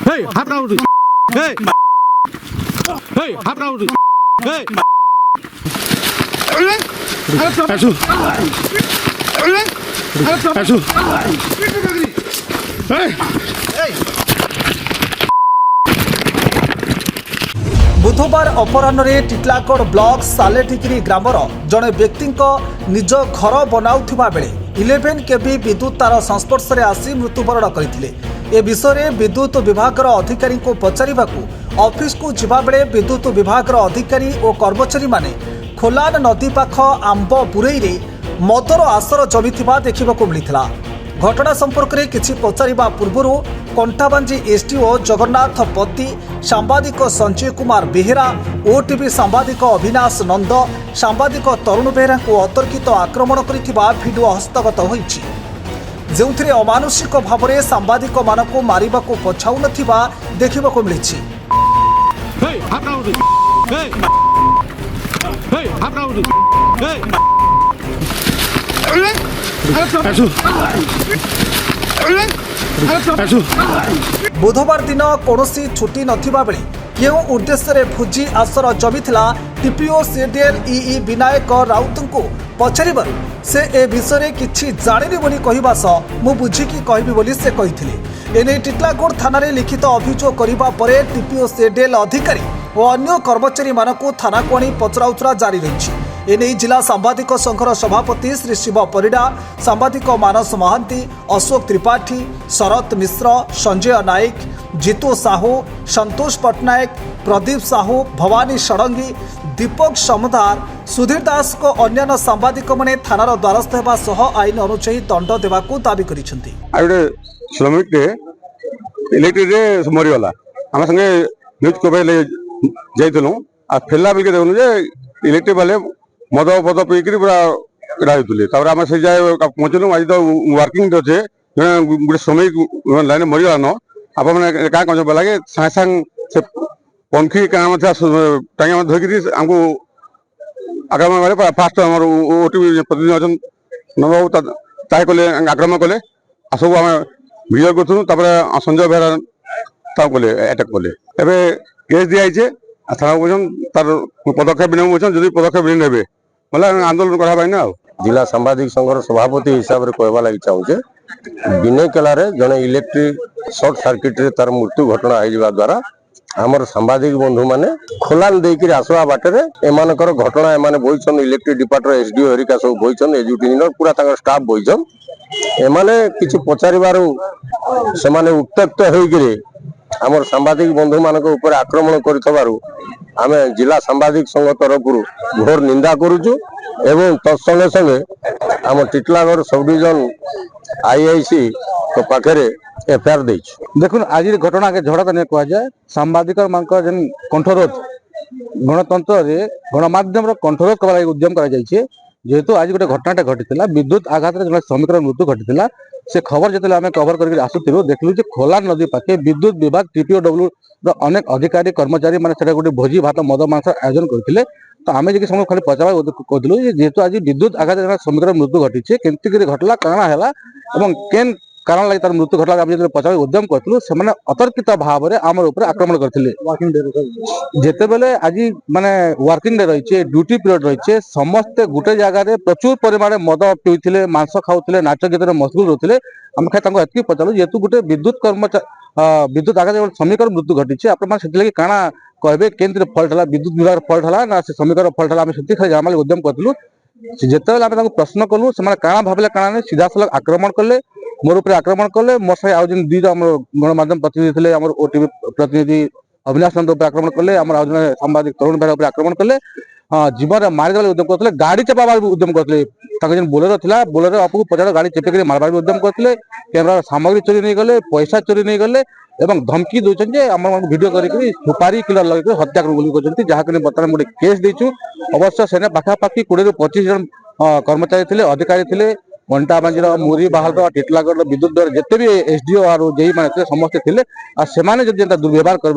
Hey, half round. Hey. Hey, half round. Hey. Asu. Asu. Hey. बुधवार अपराह्न Titlagarh block सालेटिगिरी grammar जड़े व्यक्ति निज घर बनाउथिबा बेले 11 केवी विद्युत तार संस्पर्श में आसी मृत्युवरण करते। ए विषय विद्युत विभाग अधिकारी को पचारिबाकू ऑफिस को जिबा बेले विद्युत विभाग अधिकारी और कर्मचारी माने खोलान नदी पाख आंब बुरई रे मदर आसर जमिथिबा देखिबाकू मिलिथिला। घटना संपर्क में किछि पचारिबा पूर्व कंठाबांजी एसडीओ जगन्नाथ पति, सांबादिक संजय कुमार बेहेरा, ओटीवी सांबादिक अविनाश नंद, सांबादिक तरुण बेहेरा को अतर्कित आक्रमण करिथिबा भिडियो हस्तगत होईछि, जेउथिरे अमानुषिक भाव में सांबादिक मानकु मारिबाकू पछाउ नथिबा देखिबाकू मिलिछि। Hey, half round. Hey. Hey, half round. Hey. Asu. Asu. बुधवार दिन कौनसी छुट्टी नथिबा बेले केउ उद्देश्य भोजी आसर जमिथिला टीपीओ सीडीएल ई विनायक राउत को पचारिबारु से ए विषय किछि जानिनी बोली कहिबा सह मु बुझिकी कहबी बोली से कहिथिले। एने टिटलागढ़ थाना रे लिखित अभियोग करिबा परे टीपीओ सीडीएल अधिकारी और अन्य कर्मचारी मानकु थाना को आनी पचराउचरा जारी रहिछि। एने जिला सांबादिक संघर सभापति श्री शिव परिडा, सांबादिक मानस महांती, अशोक त्रिपाठी, शरत मिश्र, संजय नायक, जीतू साहू, संतोष पट्टनायक, प्रदीप साहू, भवानी षडंगी, दीपक समुदार, सुधीर दास को अन्य सांबादिक माने थानार द्वारस्थ हेबा सह आईन अनुसार दंड देबाकू दाबी करिसेंती। श्रमिक इलेक्ट्रिक रे मरीगला आम संगे न्यूज कभर जाइलु आ फेरला बेल देखुन जे इलेक्ट्रिक वाले मद पद पीकर पूरा रही आम से जाए पहुँचलु। आज तो वर्किंग अच्छे गोटे श्रमिक लाइन मरीगला न आप क्या कह लगे सागे सांग से पंखी क्या टांगे धोक आमको आक्रमण कले। फास्ट आम ओटीवी प्रतिनिधि अच्छा नबाबू ताहे कले आक्रमण कले सब आम भिडियो करूँ। संजय बेहरा कले अटैक कले एवं केस दिखाई थाना तार पदक्षेप जदि पदक्षेप नहीं ने आंदोलन करा। जिला सांबादिक संघर सभापति हिसाब से कहवा लगी चाहूचे बिना केलार जड़े इलेक्ट्रिक सर्ट सर्किट रे तार मृत्यु घटना हो द्वारा आमर सांबादिक बंधु माने खोलान देकर आसवा बाटे एमानकर घटना एमाने बोईछन इलेक्ट्रिक डिपार्टमेंट एसडीओ हरिका सब बोईछन एजुटी इंजीनियर पूरा तांकर स्टाफ बोईछन एमाने किछि पचारिबारु सेमाने उत्त्यक्त होइकरी आमर सांबादिक बंधु मानक ऊपर आक्रमण करथबारु आमे जिला सांबादिक संघ तरफ घोर निंदा करूछु एवं तत्संगे संगे आम टिटलागढ़ सब डिविजन आईआईसी तो पाखे एफआईआर देछु। देखुन आज घटना के झड़ता नहीं कह जाए सांबादिक जेन कंठरोध गणतंत्र रे गणमाध्यम कंठरोध करने उद्यम कर जेहेतु आज गोटे घटनाटा घटी विद्युत आघात जो श्रमिक मृत्यु घटी से खबर जो आम कवर करके आसुलू देखलु खोला नदी पाखे विद्युत विभाग टीपीओडब्ल्यू अनेक अधिकारी कर्मचारी मैंने गोटे भोजी भात मद मांस आयोजन करते। तो आम जी समय खाली पचार कहलु जेहेतु आज विद्युत आघात श्रमिक मृत्यु घटी केमती घटला काଣା है केन कारण लगी तार मृत्यु घटला आम जो पचार उद्यम करूँ से अतर्कित भाव में आम ऊपर आक्रमण करते। जिते बेले आज माने वर्किंग डे रही ड्यूटी पीरियड रही समस्ते गोटे जगह प्रचुर परिमाण मद पीते मांस खाऊे नाच गीत मशगुल रोते आम खाली पचारू जेहेतु गोटे विद्युत कर्मचारी विद्युत आघात श्रमिक मृत्यु घटी आप काଣା कहबे केंद्र फल्ट है विद्युत विभाग फल्ट है ना श्रमिक फल्ट है आम से खाली जाना उद्यम करूँ। जिते आम प्रश्न कलु से काଣା भाविले काଣା सीधा सलख आक्रमण कले मोर ऊपर आक्रमण कले मोर सहित आज दुईटा गणमाध्यम प्रतिनिधि थे आम ओटीवी प्रतिनिधि अविनाश नंद उपर आक्रमण कले आम सांबादिक तरुण बेहरा उपर आक्रमण कले जीवन मारिदेवा उद्यम करते गाड़ी चेपार उद्यम करते बोलेरो था बोलेरो आपको पचार गाड़ी चेपिक मारबार उद्यम करते कैमेरा सामग्री चोरी नहीं गले पैसा चोरी नहीं गले एवं धमकी दौरान आम भिड कर सुपारी किलर लगे हत्या कर जहाँकि बर्तमान गोटे केस देचु। अवश्य से पाखापाखि 20 ରୁ 25 जन कर्मचारी थे अधिकारी थे कंटाबांजीर मुरी बाहाल टिटलागढ़ विद्युत द्वारा जिते भी एसडीओ और जेई मैंने समस्ते थे से जब दुर्व्यवहार करें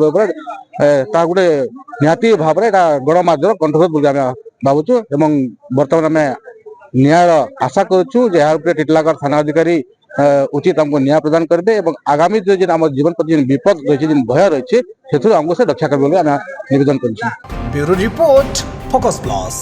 गोटे निहाती भाव में गणमाध्यम कंठरोध बोली आम भावुँ। बर्तमान आम न्याय आशा करुँ टिटलागढ़ थाना अधिकारी उचित हमको न्याय प्रदान करबे एवं आगामी जो जेन हमर जीवन प्रति जेन विपद रहिছে जेन भय रहिছে सेथु हमको से रक्षा करबे बोले आमे निवेदन करछि। Bureau report focus plus.